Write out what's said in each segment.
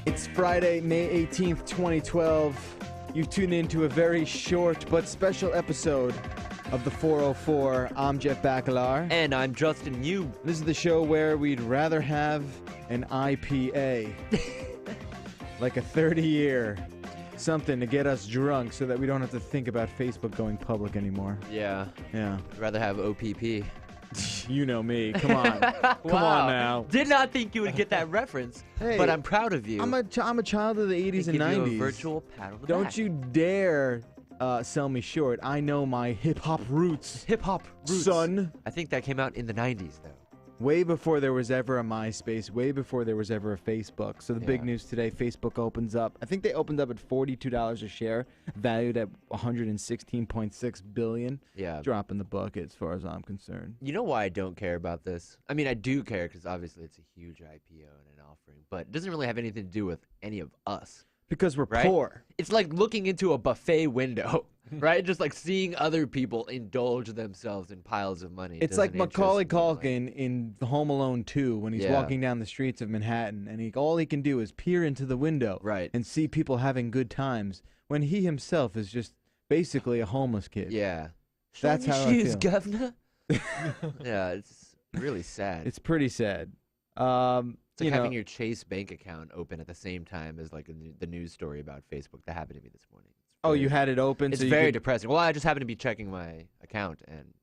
It's Friday, May 18th, 2012. You've tuned into a very short but special episode of the 404. I'm Jeff Bacalar. And I'm Justin Yu. This is the show where we'd rather have an IPA. Like a 30-year something to get us drunk so that we don't have to think about Facebook going public anymore. Yeah. Yeah. I'd rather have OPP. You know me. Come on. Come on now. Did not think you would get that reference, Hey, but I'm proud of you. I'm a child of the 80s and 90s. Give you a virtual pat on the Don't back. you dare sell me short. I know my hip-hop roots. Hip-hop roots. Son. I think that came out in the 90s, though. Way before there was ever a MySpace, way before there was ever a Facebook. So the big Yeah. news today, Facebook opens up. I think they opened up at $42 a share, valued at $116.6 billion. Yeah. Drop in the bucket as far as I'm concerned. You know why I don't care about this? I mean, I do care because obviously it's a huge IPO and an offering, but it doesn't really have anything to do with any of us. Because we're Right? poor. It's like looking into a buffet window, right? Just like seeing other people indulge themselves in piles of money. It's like doesn't Macaulay interest me, like- Culkin in Home Alone 2 when he's Yeah. walking down the streets of Manhattan, and all he can do is peer into the window Right. and see people having good times when he himself is just basically a homeless kid. Yeah. That's Show me how I shoes, feel. governor. Yeah, it's really sad. It's pretty sad. It's like you know, having your Chase bank account open at the same time as like the news story about Facebook. That happened to me this morning. It's oh, very- you had it open? It's so you very could- depressing. Well, I just happened to be checking my account and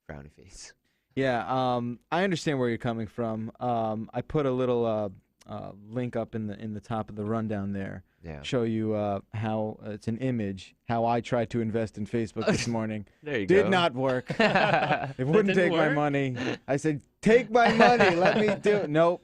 frowny face. Yeah, I understand where you're coming from. I put a little link up in the top of the rundown there. Yeah. Show you how it's an image, how I tried to invest in Facebook this morning. There you go. Did not work. It wouldn't didn't take my work? money. I said, take my money. Let me do it. Nope.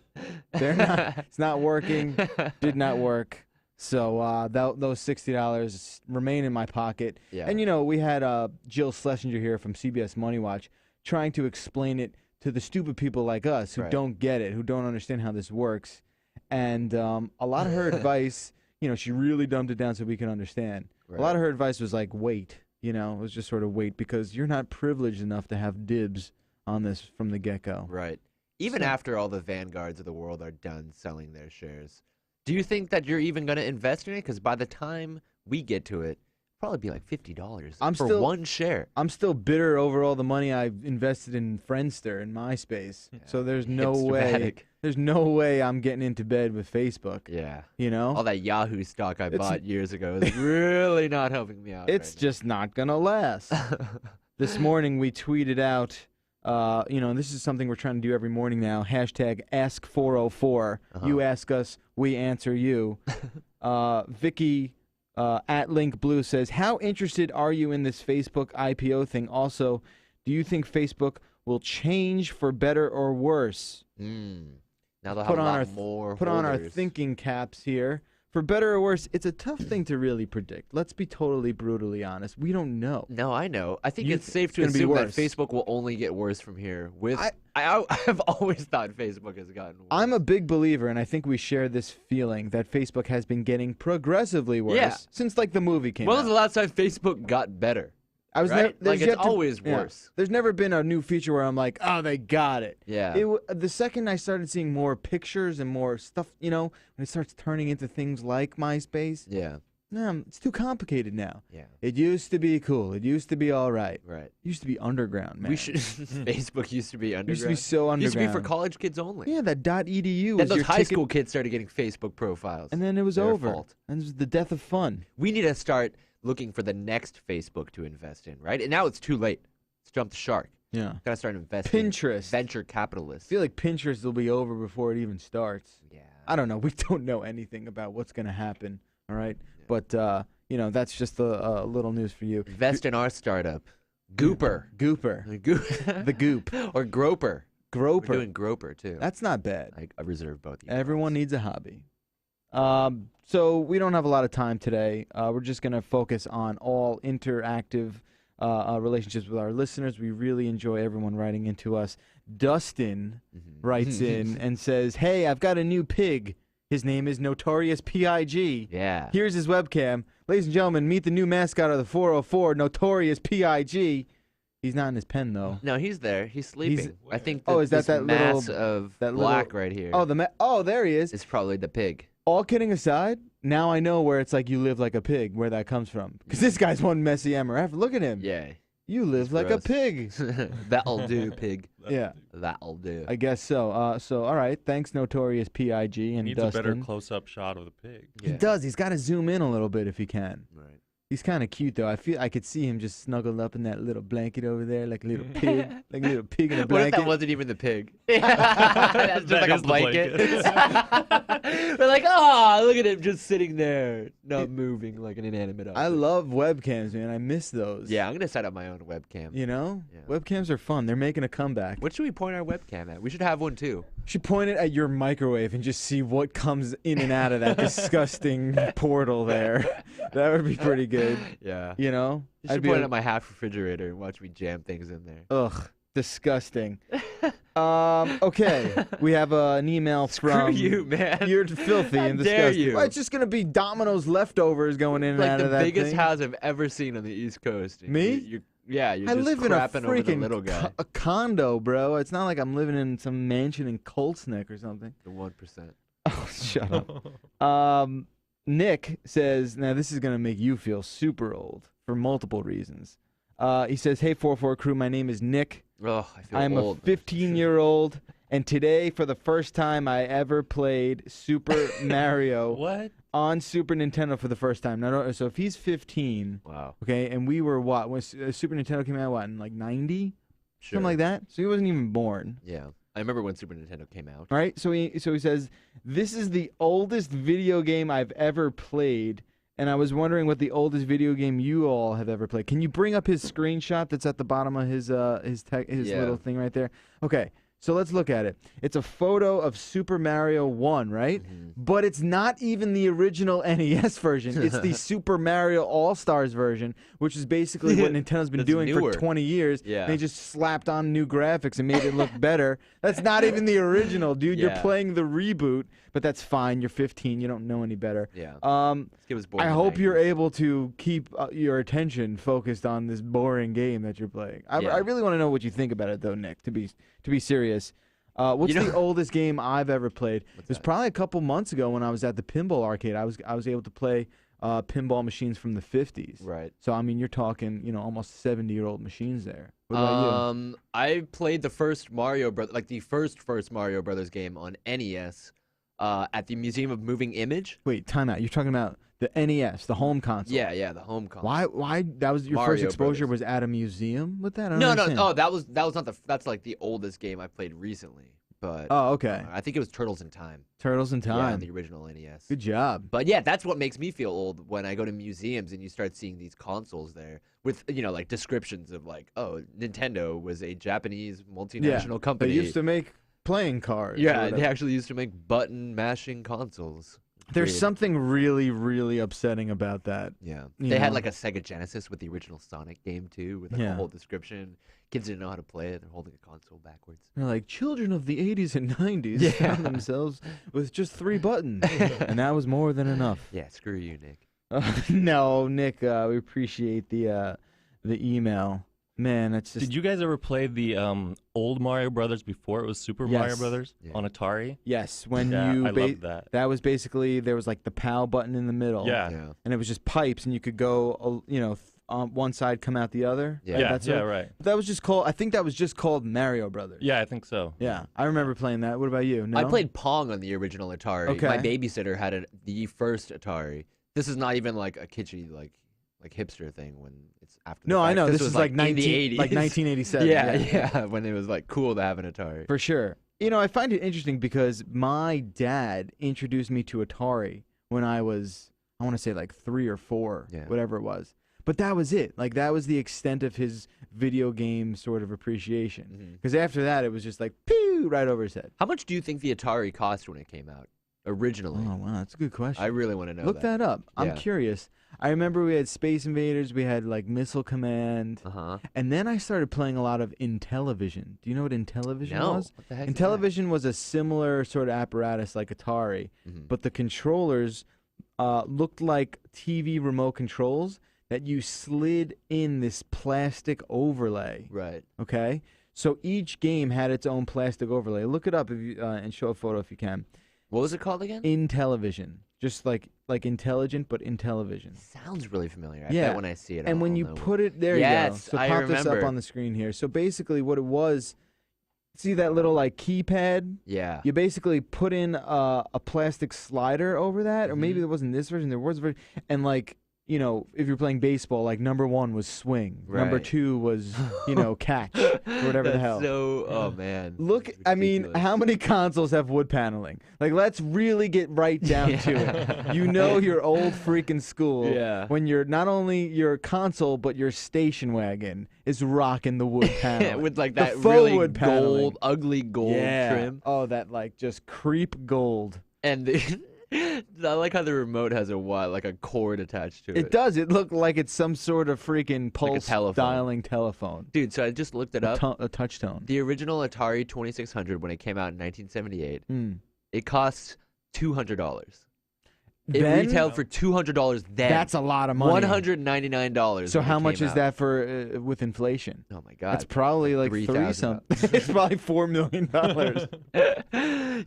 They're not. It's not working. Did not work. So those $60 remain in my pocket. Yeah. And, you know, we had Jill Schlesinger here from CBS Money Watch trying to explain it to the stupid people like us who Right. don't get it, who don't understand how this works. And a lot of her advice, you know, she really dumbed it down so we can understand. Right. A lot of her advice was like, wait. You know, it was just sort of wait because you're not privileged enough to have dibs on this from the get-go. Right. Even So- after all the vanguards of the world are done selling their shares, do you think that you're even going to invest in it? Because by the time we get to it, probably be like $50 for one share. I'm still bitter over all the money I've invested in Friendster and MySpace. Yeah. So there's no way. Hipster-matic. There's no way I'm getting into bed with Facebook. Yeah. You know? All that Yahoo stock I It's- bought years ago is really not helping me out. It's just not gonna last. This morning we tweeted out, you know, and this is something we're trying to do every morning now. Hashtag Ask404. You ask us, we answer you. Vicky at Link Blue says, how interested are you in this Facebook IPO thing? Also, do you think Facebook will change for better or worse? Now they'll have a lot more Put on our holders. thinking caps here. For better or worse, it's a tough thing to really predict. Let's be totally brutally honest. We don't know. No, I know. I think You it's th- safe it's to gonna be assume that worse. Facebook will only get worse from here. I've always thought Facebook has gotten worse. I'm a big believer, and I think we share this feeling that Facebook has been getting progressively worse Yeah. since like the movie came When out. was the last time Facebook got better? I was right? never, there's Like, it's yet to- always yeah. worse. There's never been a new feature where I'm like, oh, they got it. Yeah. The second I started seeing more pictures and more stuff, you know, when it starts turning into things like MySpace, Yeah. it's too complicated now. Yeah. It used to be cool. It used to be all right. Right. It used to be underground, man. We should. Facebook used to be underground. It used to be so underground. Used to be for college kids only. Yeah, that .edu Then was those your high ticket, school kids started getting Facebook profiles. and then it was Their over. fault. And it was the death of fun. We need to start looking for the next Facebook to invest in, right? And now it's too late. Let's jump the shark. Yeah. Gotta start investing. Pinterest. Venture capitalists. I feel like Pinterest will be over before it even starts. Yeah. I don't know. We don't know anything about what's going to happen, all right? But, you know, that's just a little news for you. Invest in our startup. Gooper. Gooper. The Goop. Or Groper. Groper. We're doing Groper, too. That's not bad. I reserve both. Everyone needs a hobby. So we don't have a lot of time today. We're just going to focus on all interactive relationships with our listeners. We really enjoy everyone writing into us. Dustin writes in and says, hey, I've got a new pig. His name is Notorious PIG. Yeah. Here's his webcam. Ladies and gentlemen, meet the new mascot of the 404, Notorious PIG. He's not in his pen though. No, he's there. He's sleeping. I think. Is that this that mass little of that black little, right here? Oh, there he is. It's probably the pig. All kidding aside, now I know where it's like you live like a pig, where that comes from. Because this guy's one messy MRF. Look at him. Yeah. You live like gross. a pig. That'll do, pig. Yeah. That'll do. I guess so. So all right. Thanks, Notorious PIG and Needs Dustin. a better close-up shot of the pig. He does. He's got to zoom in a little bit if he can. Right. He's kind of cute though. I feel I could see him just snuggled up in that little blanket over there, like a little pig, like a little pig in a What if blanket. that wasn't even the pig? That's just That like a is the blanket. blanket. We're like, oh, look at him just sitting there, not moving like an inanimate object. I love webcams, man. I miss those. Yeah, I'm gonna set up my own webcam. You know, Yeah. webcams are fun. They're making a comeback. What should we point our webcam at? We should have one too. Should point it at your microwave and just see what comes in and out of that disgusting portal there. That would be pretty good. Yeah. You know? You should point it at my half refrigerator and watch me jam things in there. Ugh, disgusting. Okay, we have an email Screw from you, man. You're filthy How and dare disgusting. you. Well, it's just gonna be Domino's leftovers going in and Like out the of that biggest thing. house I've ever seen on the East Coast. And Me? You're I just live in a crapping over the freaking little guy. a condo, bro. It's not like I'm living in some mansion in Colts Neck or something. The 1%. Oh, shut up. Nick says, now this is going to make you feel super old for multiple reasons. He says, hey, 4-4 crew, my name is Nick. Oh, I feel I'm old. a 15-year-old, and today, for the first time, I ever played Super Mario What? on Super Nintendo for the first time. Now, so if he's 15, Wow. okay, and we were what? When Super Nintendo came out, what, in like 90? Sure. Something like that? So he wasn't even born. Yeah. I remember when Super Nintendo came out. Right? So he says, this is the oldest video game I've ever played, and I was wondering what the oldest video game you all have ever played. Can you bring up his screenshot that's at the bottom of his Yeah. little thing right there? Okay. So let's look at it. It's a photo of Super Mario 1, right? Mhm. But it's not even the original NES version. It's the Super Mario All-Stars version, which is basically what Nintendo's been That's doing newer. for 20 years. Yeah. They just slapped on new graphics and made it look better. That's not even the original, dude. You're Yeah. playing the reboot, but that's fine. You're 15. You don't know any better. Yeah. Um, This kid was born I in the hope you're 90s. able to keep your attention focused on this boring game that you're playing. I Yeah. really want to know what you think about it, though, Nick. To be serious, what's You know- the oldest game I've ever played? What's It was that? probably a couple months ago when I was at the pinball arcade. I was able to play pinball machines from the 50s. Right. So I mean, you're talking almost 70-year-old machines there. What about you? I played the first Mario Brothers, like the first Mario Brothers game on NES, at the Museum of Moving Image. Wait, time out. You're talking about the NES, the home console. Yeah, the home console. Why that was your first Mario exposure Brothers. was at a museum with that? I don't No. understand. Oh, that was not that's like the oldest game I played recently. But Oh, okay. I think it was Turtles in Time. Turtles in Yeah, on Time. the original NES. Good job. But yeah, that's what makes me feel old when I go to museums and you start seeing these consoles there with like descriptions of like, oh, Nintendo was a Japanese multinational company. They used to make playing cards. or Yeah, they whatever. actually used to make button mashing consoles. There's Weird. something really, really upsetting about that. Yeah, you they had know. like a Sega Genesis with the original Sonic game too, with like Yeah. a whole description. Kids didn't know how to play it; they're holding a console backwards. They're like, children of the 80s and 90s Yeah. found themselves with just 3 buttons. And that was more than enough. Yeah, screw you, Nick. No, Nick, we appreciate the email. Man, that's just... Did you guys ever play the old Mario Brothers before it was Super Mario Yes. Brothers Yeah. on Atari? Yes, when Yeah, you... I loved that. That was basically, there was like the PAL button in the middle. Yeah. Yeah, And it was just pipes, and you could go, on one side, come out the other. Yeah. right? Yeah, That's yeah, it. right. But that was just called, I think that was just called Mario Brothers. Yeah, I think so. Yeah, I remember playing that. What about you? No? I played Pong on the original Atari. Okay. My babysitter had the first Atari. This is not even like a kitschy like hipster thing when it's after. No, the I fact. know. This This was is like in the 80s. 1987. Yeah, when it was like cool to have an Atari. For sure. I find it interesting because my dad introduced me to Atari when I was, I want to say like 3 or 4, Yeah. whatever it was. But that was it. Like, that was the extent of his video game sort of appreciation. Mhm. Because after that, it was just like, pew, right over his head. How much do you think the Atari cost when it came out originally? Oh, wow, that's a good question. I really want to know. Look that up. I'm Yeah. curious. I remember we had Space Invaders, we had like Missile Command, and then I started playing a lot of Intellivision. Do you know what Intellivision No. was? What the heck? is that? Intellivision was a similar sort of apparatus like Atari, Mhm. but the controllers looked like TV remote controls. that you slid in this plastic overlay. Right. Okay? So each game had its own plastic overlay. Look it up if you and show a photo if you can. What was it called again? Intellivision. Just like intelligent, but in television. Sounds really familiar. I Yeah. bet when I see it, And when I'll you know put it there, Yes, you go. So I pop this up remember. on the screen here. So basically, what it was, see that little like keypad? Yeah. You basically put in a plastic slider over that, or maybe Mhm. there wasn't this version. There was a version, and like. You know, if you're playing baseball, like number 1 was swing, number Right. 2 was, catch, or whatever the That's hell. So, oh man. Look, It's I mean, ridiculous. how many consoles have wood paneling? Like, let's really get right down to it. You know you're old freaking school Yeah. when you're not only your console, but your station wagon is rocking the wood paneling. with like The that faux really wood paneling. gold, ugly gold Yeah. trim. Oh, that like just creep gold. And I like how the remote has like a cord attached to it. It does. It looked like it's some sort of freaking pulse telephone. dialing telephone. Dude, so I just looked it up. A touch tone. The original Atari 2600 when it came out in 1978, Mm. it cost $200. It Then? retailed for $200 then. That's a lot of money. $199. So when how it much came is out. that for with inflation? Oh my god. That's probably like 3,000 something. It's probably $4 million.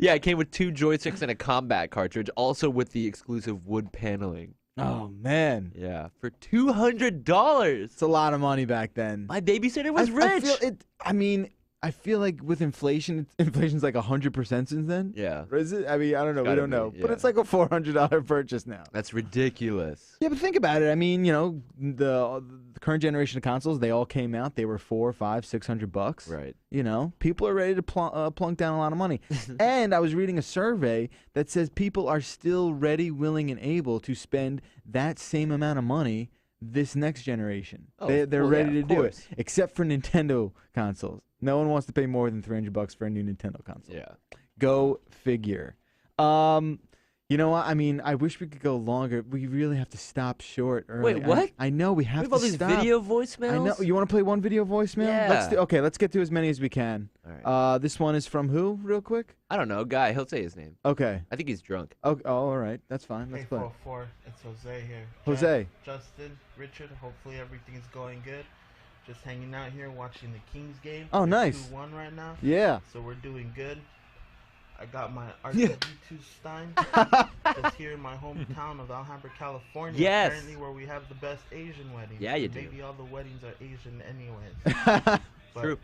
Yeah, it came with 2 joysticks and a combat cartridge, also with the exclusive wood paneling. Oh man, Yeah, for $200. it's a lot of money back then. My babysitter was I rich. feel it. I mean, I feel like with inflation, inflation's like 100% since then. Yeah, Or is it? I mean, I don't know. We gotta don't know. be, But yeah. it's like a $400 purchase now. that's ridiculous. Yeah, but think about it. I mean, the current generation of consoles, they all came out. They were $400, $500, $600. Right. People are ready to plunk down a lot of money. And I was reading a survey that says people are still ready, willing, and able to spend that same amount of money this next generation. Oh, They're well, ready yeah, to of do it, course. except for Nintendo consoles. No one wants to pay more than $300 for a new Nintendo console. Yeah. Go figure. You know what? I mean, I wish we could go longer. We really have to stop short early. Wait, what? I know we have We have to all these stop. video voicemails. I know. You want to play one video voicemail? Yeah. Okay, let's get to as many as we can. All right. This one is from who, real quick? I don't know, guy. He'll say his name. Okay. I think he's drunk. Oh, all right. That's fine. Let's Hey, play. 404, it's Jose here. Jose. Justin, Richard, hopefully everything's going good. Just hanging out here watching the Kings game. Oh, We're nice. 2-1 right now, Yeah. so we're doing good. I got my R2D2 Stein just here in my hometown of Alhambra, California. Yes. Apparently where we have the best Asian weddings. Yeah, you do. Maybe all the weddings are Asian anyways. But True.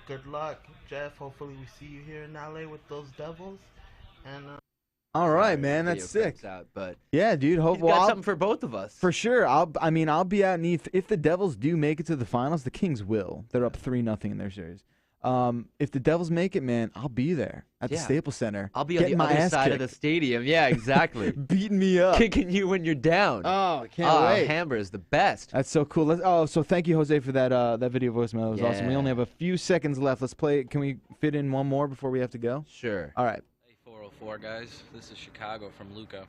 good luck, Jeff. Hopefully we see you here in LA with those Devils. And All right, Sorry, man. video That's sick. comes Out, but Yeah, dude. he's Hopefully, got something for both of us. for sure. I'll be out. And if the Devils do make it to the finals, the Kings will. They're up 3-0 in their series. If the Devils make it, man, I'll be there at the Yeah. Staples Center. I'll be on getting the my other ass side of the kicked. stadium. Yeah, exactly. Beating me up. Kicking you when you're down. Oh, I can't Oh, wait. Alhambra is the best. That's so cool. So thank you, Jose, for that video voicemail. That was awesome. We Yeah. only have a few seconds left. Let's play. Can we fit in one more before we have to go? Sure. All right. Hey, 404 guys. This is Chicago from Luca.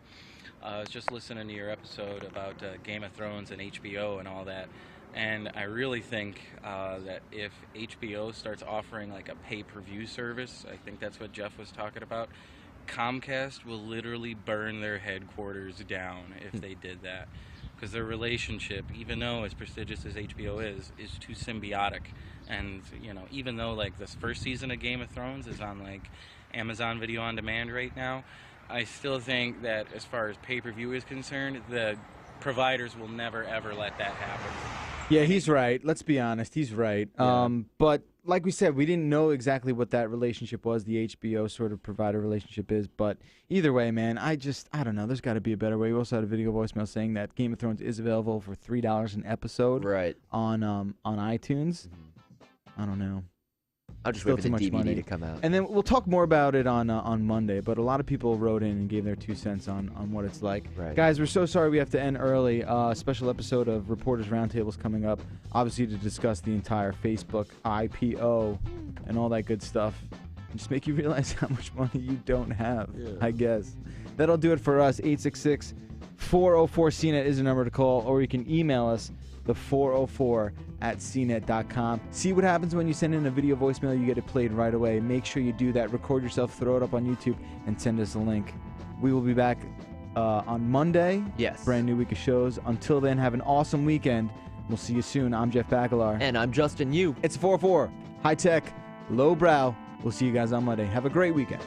I was just listening to your episode about Game of Thrones and HBO and all that, and I really think that if HBO starts offering like a pay-per-view service, I think that's what Jeff was talking about, Comcast will literally burn their headquarters down if they did that, because their relationship, even though as prestigious as HBO is too symbiotic. And even though like this first season of Game of Thrones is on like Amazon Video on Demand right now, I still think that as far as pay-per-view is concerned, the providers will never ever let that happen. Yeah, he's right. Let's be honest. He's right. Yeah. But like we said, we didn't know exactly what that relationship was, the HBO sort of provider relationship is. But either way, man, I don't know. There's got to be a better way. We also had a video voicemail saying that Game of Thrones is available for $3 an episode Right. on iTunes. I don't know. I'll just Still wait for too the much DVD money. to come out. And then we'll talk more about it on Monday. But a lot of people wrote in and gave their 2 cents on what it's like. Right. Guys, we're so sorry we have to end early. Special episode of Reporters Roundtables coming up, obviously to discuss the entire Facebook IPO and all that good stuff. And just make you realize how much money you don't have, I guess. That'll do it for us. 866-404-CNET is the number to call, or you can email us, the 404@cnet.com. See what happens when you send in a video voicemail. You get it played right away. Make sure you do that. Record yourself, throw it up on YouTube, and send us a link. We will be back on Monday. Yes. Brand new week of shows. Until then, have an awesome weekend. We'll see you soon. I'm Jeff Bacalar. And I'm Justin Yu. It's 404. High tech, low brow. We'll see you guys on Monday. Have a great weekend.